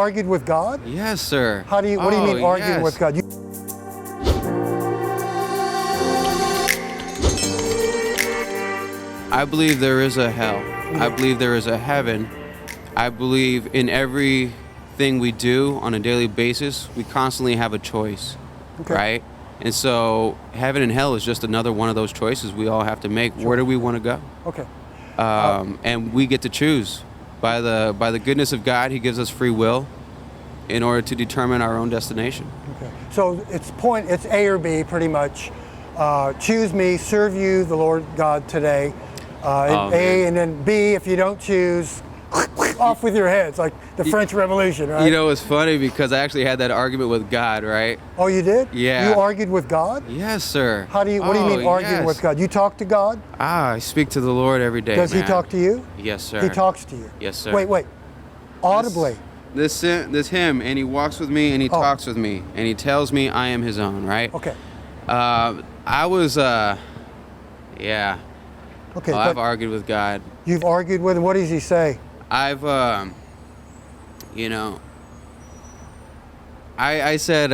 argued with God? Yes, sir. What do you mean arguing with God? I believe there is a hell. I believe there is a heaven. I believe in everything we do on a daily basis, we constantly have a choice, right? And so heaven and hell is just another one of those choices we all have to make. Where do we want to go? Okay. And we get to choose. By the goodness of God, he gives us free will in order to determine our own destination. Okay. So it's A or B pretty much. Choose me, serve you, the Lord God, today. A, and then B, if you don't choose, off with your heads, like the French Revolution, right? You know, it's funny because I actually had that argument with God, right? Oh, you did? Yeah. You argued with God? Yes, sir. What do you mean arguing with God? You talk to God? I speak to the Lord every day. Does he talk to you? Yes, sir. He talks to you? Yes, sir. Wait. Audibly? This him, and he walks with me, and he talks with me, and he tells me I am his own, right? Okay. Okay. I've argued with God. You've argued with him? What does he say? I've, I said,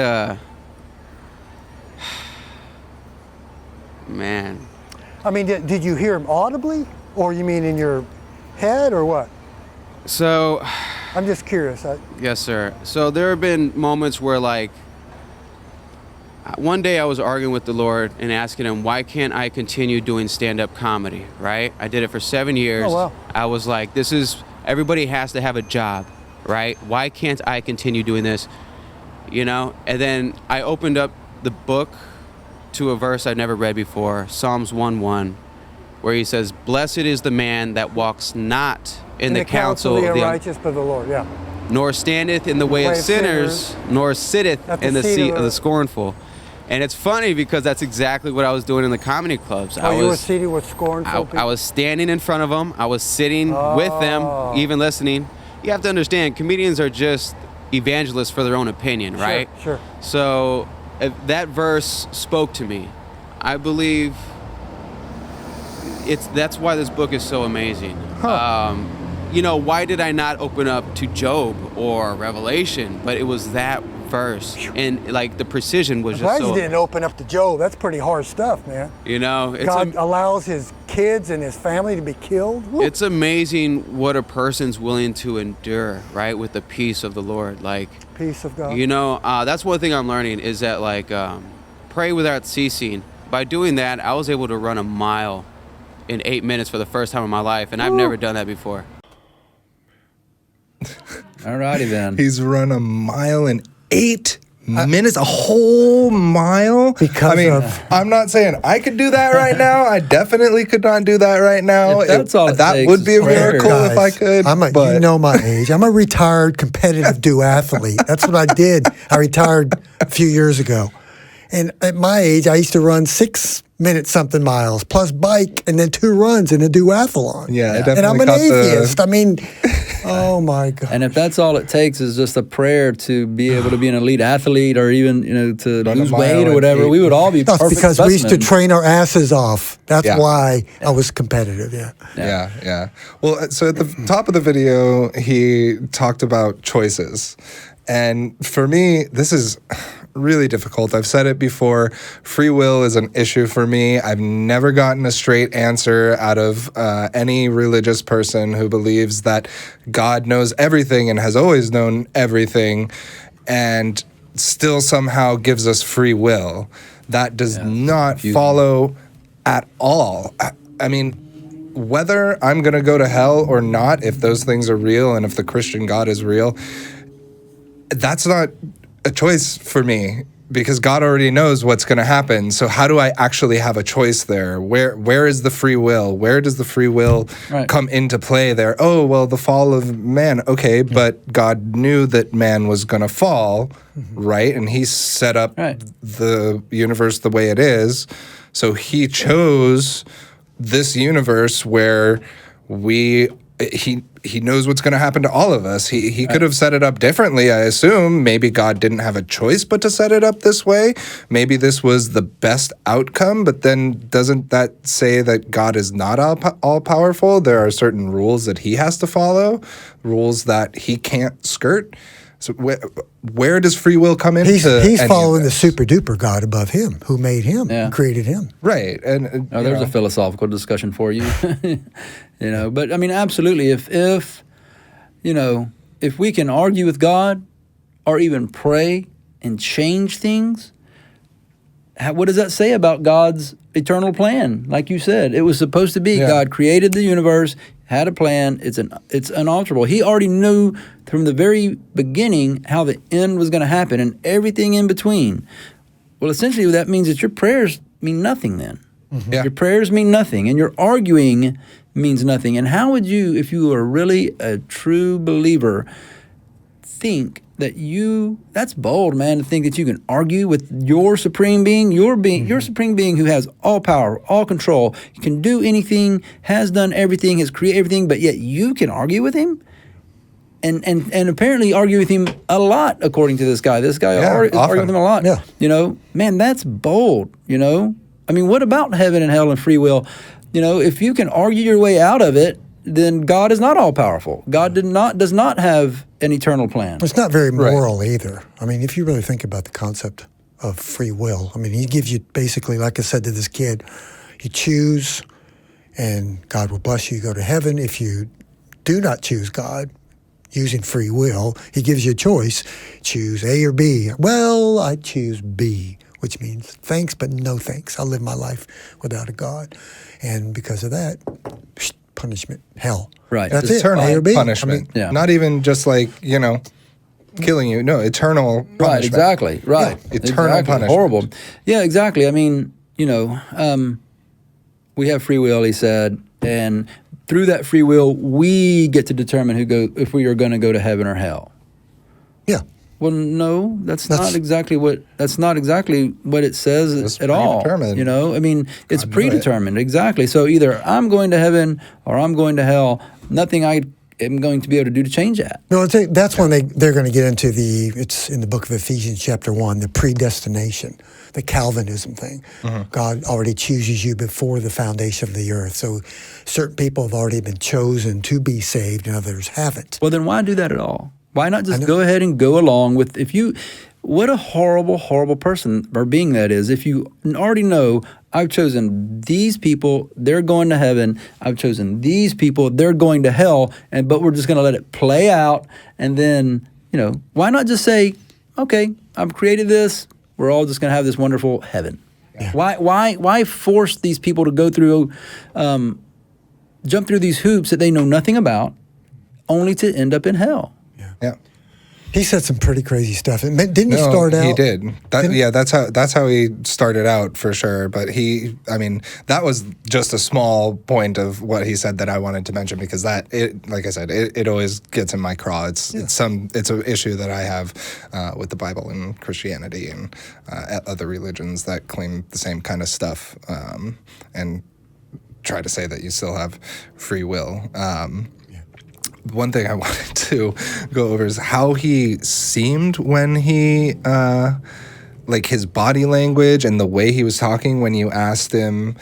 man. I mean, did you hear him audibly? Or you mean in your head or what? So. I'm just curious. Yes, sir. So there have been moments where, like, one day I was arguing with the Lord and asking him, why can't I continue doing stand-up comedy, right? I did it for 7 years. Oh, wow. I was like, everybody has to have a job, right? Why can't I continue doing this, you know? And then I opened up the book to a verse I'd never read before, Psalms 1:1, where he says, blessed is the man that walks not in the counsel of the unrighteous, but the Lord, yeah. Nor standeth in the way of sinners, nor sitteth in the seat of the scornful. And it's funny because that's exactly what I was doing in the comedy clubs. You were seated with scornful people? I was standing in front of them. I was sitting with them, even listening. You have to understand, comedians are just evangelists for their own opinion, right? Sure. So that verse spoke to me. I believe that's why this book is so amazing. You know, why did I not open up to Job or Revelation? But it was that verse, and like the precision was just so. You didn't open up to Job. That's pretty harsh stuff, man. You know, God allows his kids and his family to be killed. Woo. It's amazing what a person's willing to endure, right, with the peace of the Lord, like peace of God. You know, that's one thing I'm learning is that like pray without ceasing. By doing that, I was able to run a mile in 8 minutes for the first time in my life, and I've never done that before. Alrighty then. He's run a mile in 8 minutes, a whole mile. I'm not saying I could do that right now. I definitely could not do that right now. That would be a miracle if I could. You know my age. I'm a retired competitive duathlete. That's what I did. I retired a few years ago. And at my age, I used to run 6 minute something miles plus bike and then 2 runs in a duathlon. Yeah, I definitely. And I'm an atheist. I mean, oh my God. And if that's all it takes is just a prayer to be able to be an elite athlete or even, you know, to lose weight or whatever, we would all be perfect because specimens. we used to train our asses off. That's why I was competitive, Yeah. Well, so at the top of the video, he talked about choices. And for me, this is really difficult. I've said it before. Free will is an issue for me. I've never gotten a straight answer out of any religious person who believes that God knows everything and has always known everything and still somehow gives us free will. That does not follow at all. I mean, whether I'm going to go to hell or not, if those things are real and if the Christian God is real, that's not a choice for me because God already knows what's going to happen. So how do I actually have a choice there? Where is the free will? Where does the free will come into play there? Oh, well, the fall of man. Okay, but God knew that man was going to fall, right? And he set up the universe the way it is. So he chose this universe where he he knows what's going to happen to all of us. He could have set it up differently, I assume. Maybe God didn't have a choice but to set it up this way. Maybe this was the best outcome, but then doesn't that say that God is not all powerful? There are certain rules that he has to follow, rules that he can't skirt. So where does free will come into? He's following the super duper God above him, who made him, and created him. Right, and there's a philosophical discussion for you. But I mean, absolutely. If we can argue with God, or even pray and change things, what does that say about God's eternal plan? Like you said, it was supposed to be God created the universe, had a plan. It's unalterable. He already knew from the very beginning how the end was going to happen and everything in between. Well, essentially, that means that your prayers mean nothing then. Mm-hmm. Yeah. Your prayers mean nothing, and your arguing means nothing. And how would you, if you are really a true believer, think that that's bold, man, to think that you can argue with your supreme being, your supreme being who has all power, all control, can do anything, has done everything, has created everything, but yet you can argue with him? And apparently argue with him a lot, according to this guy. This guy is arguing with him a lot. Yeah. Man, that's bold, I mean, what about heaven and hell and free will? If you can argue your way out of it, then God is not all powerful. God does not have an eternal plan. It's not very moral either. I mean, if you really think about the concept of free will, I mean, he gives you basically, like I said to this kid, you choose and God will bless you, go to heaven. If you do not choose God using free will, he gives you a choice, choose A or B. Well, I choose B, which means thanks, but no thanks. I'll live my life without a God. And because of that, punishment, hell. Right. That's eternal it. A or B. punishment. I mean, not even just like, killing you. No, eternal punishment. Right, exactly. Right. Yeah, eternal punishment. Horrible. Yeah, exactly. I mean, we have free will, he said, and through that free will, we get to determine if we are going to go to heaven or hell. Yeah. Well, no, that's not exactly what it says at all. Predetermined. I mean, it's predetermined. Exactly. So either I'm going to heaven or I'm going to hell. Nothing I am going to be able to do to change that. No, that's when they're going to get into it's in the book of Ephesians chapter 1, the predestination, the Calvinism thing. Mm-hmm. God already chooses you before the foundation of the earth. So certain people have already been chosen to be saved and others haven't. Well, then why do that at all? Why not just go ahead and go along with, what a horrible, horrible person or being that is. If you already know, I've chosen these people, they're going to heaven. I've chosen these people, they're going to hell. But we're just going to let it play out. And then, why not just say, okay, I've created this. We're all just going to have this wonderful heaven. Yeah. Why force these people to go through, jump through these hoops that they know nothing about, only to end up in hell? Yeah. He said some pretty crazy stuff. Didn't he start out? He did. That's how he started out for sure. But that was just a small point of what he said that I wanted to mention because like I said, it always gets in my craw. It's an issue that I have with the Bible and Christianity and other religions that claim the same kind of stuff and try to say that you still have free will. One thing I wanted to go over is how he seemed when he, his body language and the way he was talking when you asked him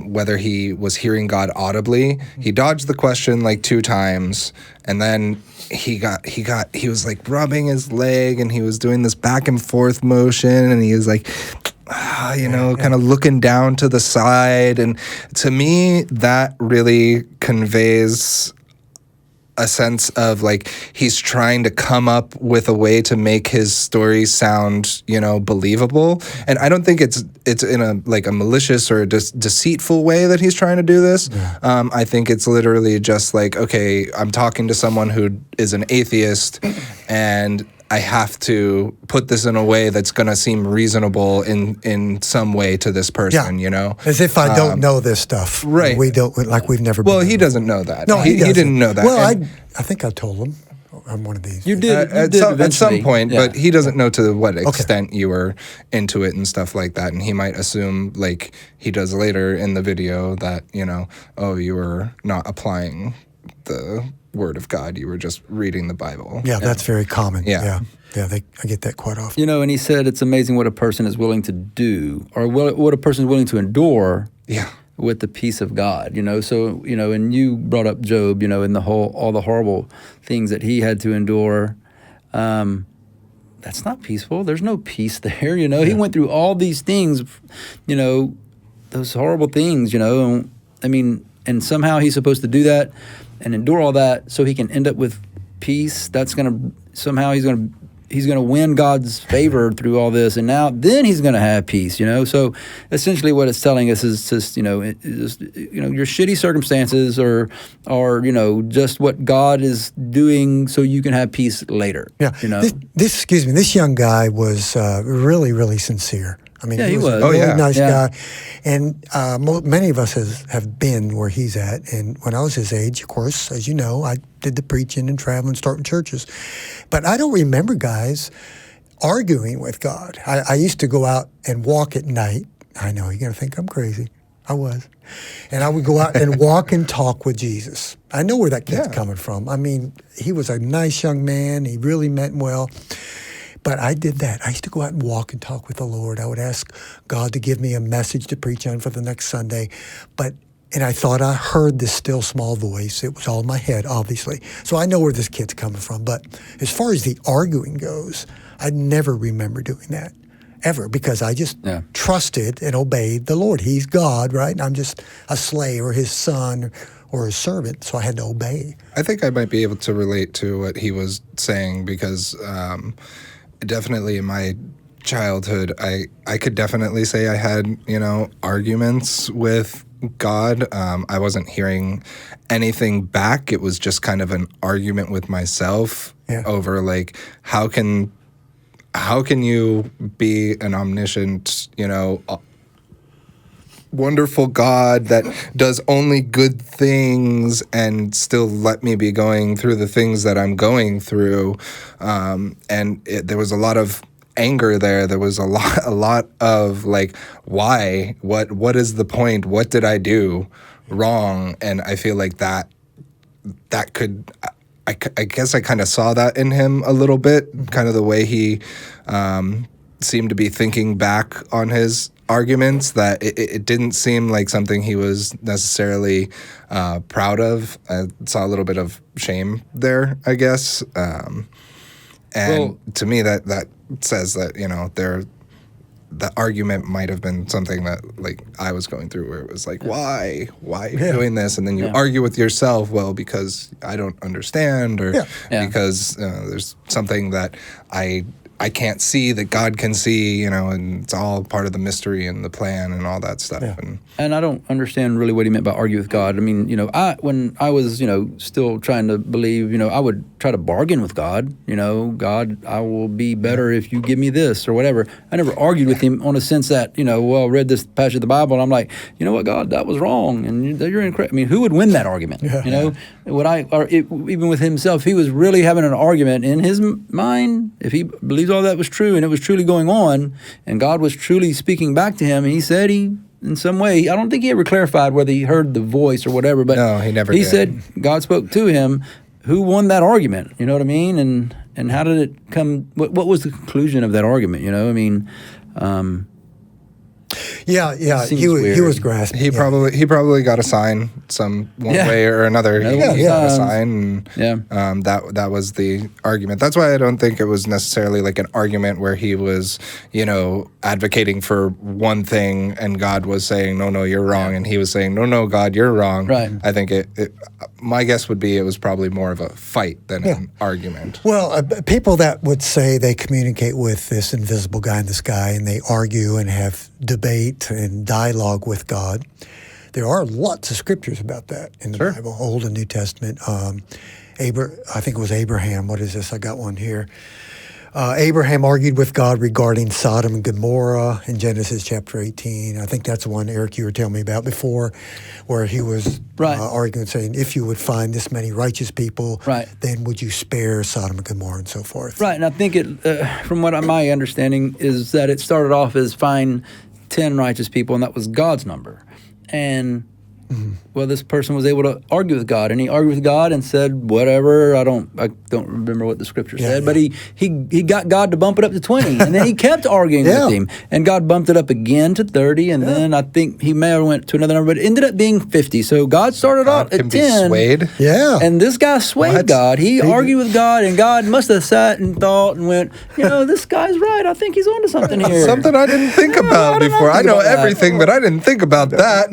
whether he was hearing God audibly. He dodged the question like 2 times, and then he was like rubbing his leg, and he was doing this back and forth motion, and he was like, kind of looking down to the side. And to me, that really conveys a sense of like he's trying to come up with a way to make his story sound, believable. And I don't think it's in a malicious or deceitful way that he's trying to do this. Yeah. I think it's literally just like, okay, I'm talking to someone who is an atheist and I have to put this in a way that's going to seem reasonable in some way to this person, As if I don't know this stuff. Right. We've never been. Well, he doesn't know that. No, he didn't know that. Well, I think I told him on one of these. You did. At some point, but he doesn't know to what extent you were into it and stuff like that. And he might assume, like he does later in the video, that, you were not applying the word of God. You were just reading the Bible. Yeah, that's very common. Yeah. I get that quite often. You know, and he said it's amazing what a person is willing to do, or what a person is willing to endure. Yeah. With the peace of God, you know. So, you know, and you brought up Job, you know, and all the horrible things that he had to endure. That's not peaceful. There's no peace there, you know. He went through all these things, you know, those horrible things, you know. I mean, and somehow he's supposed to do that and endure all that so he can end up with peace. That's somehow he's going to win God's favor through all this, and then he's going to have peace, you know. So essentially, what it's telling us is just, you know, your shitty circumstances are you know, just what God is doing so you can have peace later. Yeah, you know. This young guy was really, really sincere. I mean, he was. a really nice Yeah. guy, and many of us have been where he's at. And when I was his age, of course, as you know, I did the preaching and traveling, starting churches. But I don't remember guys arguing with God. I used to go out and walk at night. I know you're going to think I'm crazy. I was. And I would go out and walk and talk with Jesus. I know where that kid's coming from. I mean, he was a nice young man. He really meant well. But I did that. I used to go out and walk and talk with the Lord. I would ask God to give me a message to preach on for the next Sunday. And I thought I heard this still small voice. It was all in my head, obviously. So I know where this kid's coming from. But as far as the arguing goes, I never remember doing that, ever, because I just trusted and obeyed the Lord. He's God, right? And I'm just a slave or his son or his servant, so I had to obey. I think I might be able to relate to what he was saying because definitely in my childhood, I could definitely say I had, you know, arguments with God. I wasn't hearing anything back. It was just kind of an argument with myself over like, how can you be an omniscient, you know, wonderful God that does only good things and still let me be going through the things that I'm going through. There was a lot of anger there. There was a lot of like, why? What is the point? What did I do wrong? And I feel like that could, I guess I kind of saw that in him a little bit, kind of the way he seemed to be thinking back on his arguments, that it didn't seem like something he was necessarily proud of. I saw a little bit of shame there, I guess. To me, that says that, you know, the argument might have been something that like I was going through, where it was like, why are you doing this? And then you argue with yourself, well, because I don't understand, or because there's something that I can't see that God can see, you know, and it's all part of the mystery and the plan and all that stuff. Yeah. And I don't understand really what he meant by argue with God. I mean, you know, when I was, you know, still trying to believe, you know, I would try to bargain with God. You know, God, I will be better if you give me this or whatever. I never argued with him on a sense that, you know, well, I read this passage of the Bible and I'm like, you know what, God, that was wrong, and you're incorrect. I mean, who would win that argument? You know, even with himself, he was really having an argument in his mind. If he believes all that was true and it was truly going on, and God was truly speaking back to him, and he said in some way, I don't think he ever clarified whether he heard the voice or whatever, but no, he never did. He said God spoke to him. Who won that argument? You know what I mean? And how did it come? What was the conclusion of that argument? You know, I mean, He was grasping. He probably got a sign one way or another. He got a sign, and that was the argument. That's why I don't think it was necessarily like an argument where he was, you know, advocating for one thing and God was saying, no, you're wrong, and he was saying, no, God, you're wrong. Right. I think my guess would be it was probably more of a fight than an argument. Well, people that would say they communicate with this invisible guy in the sky, and they argue and have debate and dialogue with God. There are lots of scriptures about that in the Bible, Old and New Testament. I think it was Abraham. What is this? I got one here. Abraham argued with God regarding Sodom and Gomorrah in Genesis chapter 18. I think that's the one, Eric, you were telling me about before, where he was arguing, saying, if you would find this many righteous people, then would you spare Sodom and Gomorrah and so forth. Right, and I think from what my understanding is that it started off as find 10 righteous people, and that was God's number. And well, this person was able to argue with God, and he argued with God and said whatever. I don't remember what the scripture said, but he got God to bump it up to 20, and then he kept arguing with him, and God bumped it up again to 30, and then I think he may have went to another number, but it ended up being 50. So God started out at 10, swayed. and this guy swayed God. He argued with God, and God must have sat and thought and went, this guy's right. I think he's onto something here. Something I didn't think about before. I know everything, but I didn't think about that.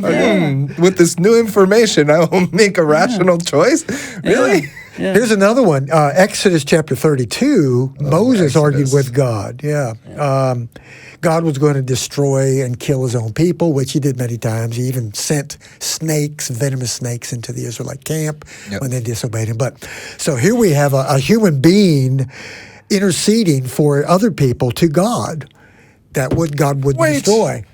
With this new information, I will make a rational choice. Really? Yeah. Here's another one. Exodus chapter 32, Moses argued with God. God was going to destroy and kill his own people, which he did many times. He even sent snakes, venomous snakes, into the Israelite camp when they disobeyed him. But so here we have a human being interceding for other people to God. That God would destroy.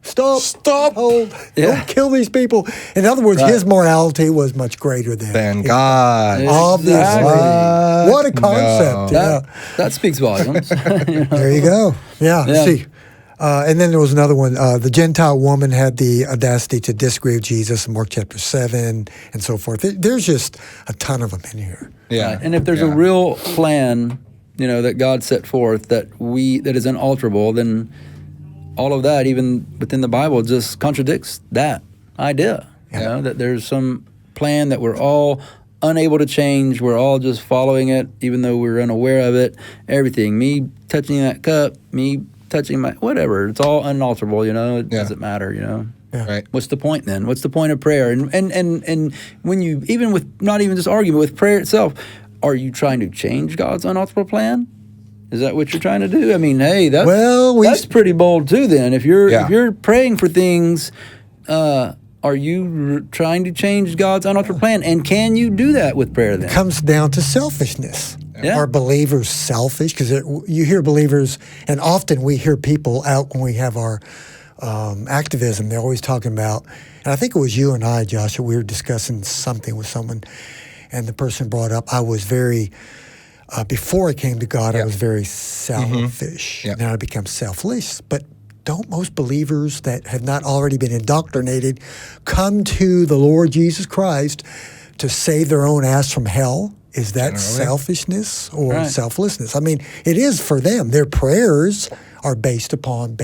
Stop. Hold. Don't kill these people. In other words, his morality was much greater than God. Obviously. What a concept. No. That speaks volumes. There you go. See. And then there was another one. The Gentile woman had the audacity to disagree with Jesus in Mark chapter 7 and so forth. There's just a ton of them in here. Yeah. And if there's a real plan, that God set forth that is unalterable, then all of that, even within the Bible, just contradicts that idea. That there's some plan that we're all unable to change. We're all just following it, even though we're unaware of it. Everything, me touching that cup, me touching my whatever, it's all unalterable. It doesn't matter. Right. What's the point then? What's the point of prayer? And when you, even with not even just argument, with prayer itself, are you trying to change God's unalterable plan? Is that what you're trying to do? I mean, hey, that's pretty bold too. Then, if you're praying for things, are you trying to change God's unalterable plan? And can you do that with prayer? Then it comes down to selfishness. Yeah. Are believers selfish? Because you hear believers, and often we hear people out when we have our activism. They're always talking about, and I think it was you and I, Joshua. We were discussing something with someone. And the person brought up, I was very, before I came to God, I was very selfish. Now I become selfless. But don't most believers that have not already been indoctrinated come to the Lord Jesus Christ to save their own ass from hell? Is that selfishness or selflessness? I mean, it is for them. Their prayers are based upon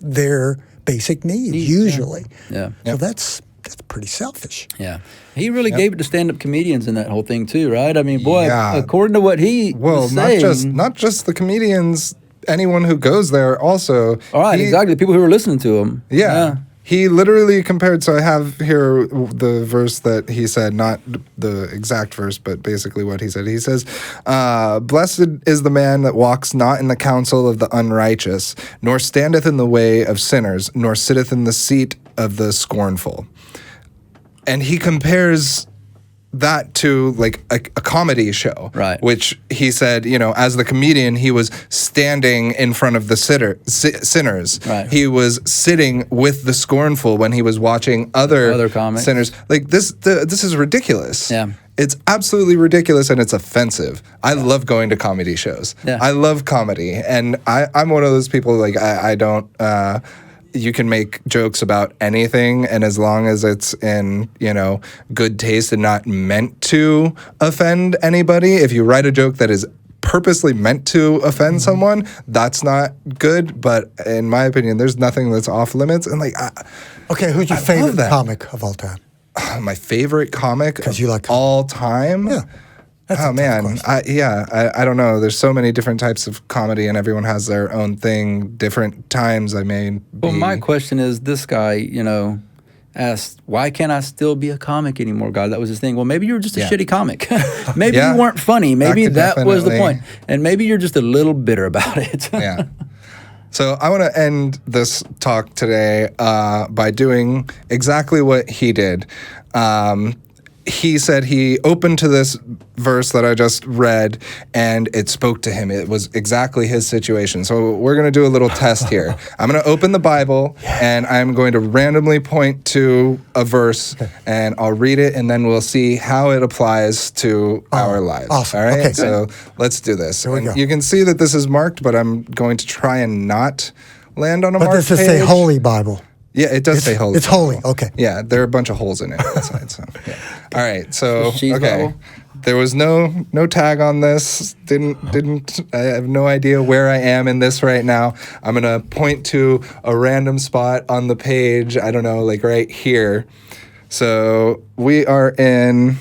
their basic needs, usually. So that's pretty selfish. Yeah. He really gave it to stand-up comedians in that whole thing too, right? I mean, boy, according to what he was saying, not just the comedians, anyone who goes there also. All right, exactly. The people who were listening to him. Yeah. He literally compared, so I have here the verse that he said, not the exact verse, but basically what he said. He says, "Blessed is the man that walks not in the counsel of the unrighteous, nor standeth in the way of sinners, nor sitteth in the seat of the scornful." And he compares that to like a comedy show, right? Which he said, as the comedian, he was standing in front of the sinners. Right. He was sitting with the scornful when he was watching other comics. sinners. Like this is ridiculous. Yeah. It's absolutely ridiculous, and it's offensive. I love going to comedy shows. Yeah. I love comedy, and I'm one of those people, like, I don't... you can make jokes about anything, and as long as it's in, good taste and not meant to offend anybody, if you write a joke that is purposely meant to offend someone, that's not good. But in my opinion, there's nothing that's off limits. And okay, who's your favorite comic of all time? My favorite comic of you like all time? Yeah. That's oh man, I don't know. There's so many different types of comedy, and everyone has their own thing. Different times, I mean. Well, my question is, this guy, asked, "Why can't I still be a comic anymore, God?" That was his thing. Well, maybe you were just a shitty comic. Maybe you weren't funny. Maybe that was the point, and maybe you're just a little bitter about it. Yeah. So I want to end this talk today by doing exactly what he did. He said he opened to this verse that I just read, and it spoke to him. It was exactly his situation. So we're going to do a little test here. I'm going to open the Bible, and I'm going to randomly point to a verse, and I'll read it, and then we'll see how it applies to our lives. Awesome. All right? Okay, so let's do this. Here we go. You can see that this is marked, but I'm going to try and not land on a marked But this is page. a Holy Bible. Yeah, it does say holy. It's holy. Okay. Yeah, there are a bunch of holes in it outside. So, yeah. All right. So, Cheese okay. bubble. There was no tag on this. Didn't. I have no idea where I am in this right now. I'm gonna point to a random spot on the page. I don't know, like right here. So we are in.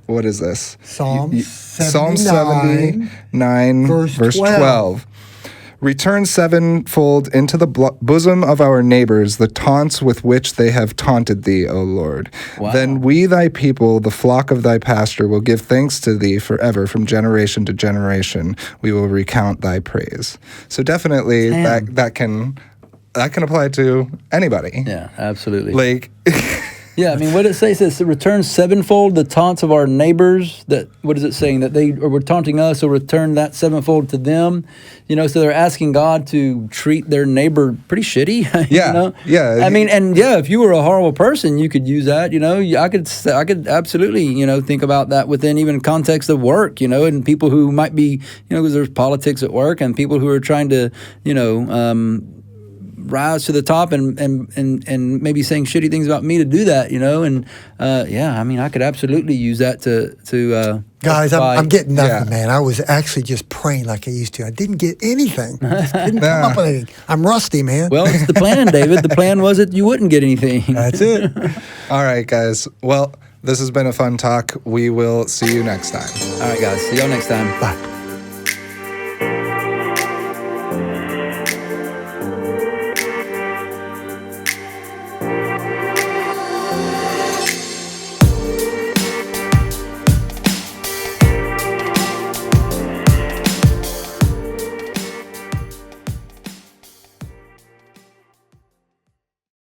What is this? Psalm Psalm 79, 79, verse 12. Return sevenfold into the bosom of our neighbors the taunts with which they have taunted thee, O Lord. Wow. Then we, thy people, the flock of thy pasture, will give thanks to thee forever. From generation to generation, we will recount thy praise. So definitely that can apply to anybody. Yeah, absolutely. Like, Yeah, I mean, what it says is return sevenfold the taunts of our neighbors. That what is it saying that they were taunting us, so return that sevenfold to them. You know, so they're asking God to treat their neighbor pretty shitty. Yeah, you know? yeah. I mean, and yeah, if you were a horrible person, you could use that. You know, I could absolutely think about that within even context of work. You know, and people who might be because there's politics at work and people who are trying to rise to the top and maybe saying shitty things about me to do that, and I mean, I could absolutely use that to Guys, I'm getting nothing, Yeah. man. I was actually just praying like I used to. I didn't get anything. I just didn't come up with anything. I'm rusty, man. Well, it's the plan, David. The plan was that you wouldn't get anything. That's it. all right, guys. Well, this has been a fun talk. We will see you next time. All right, guys. See y'all next time. Bye.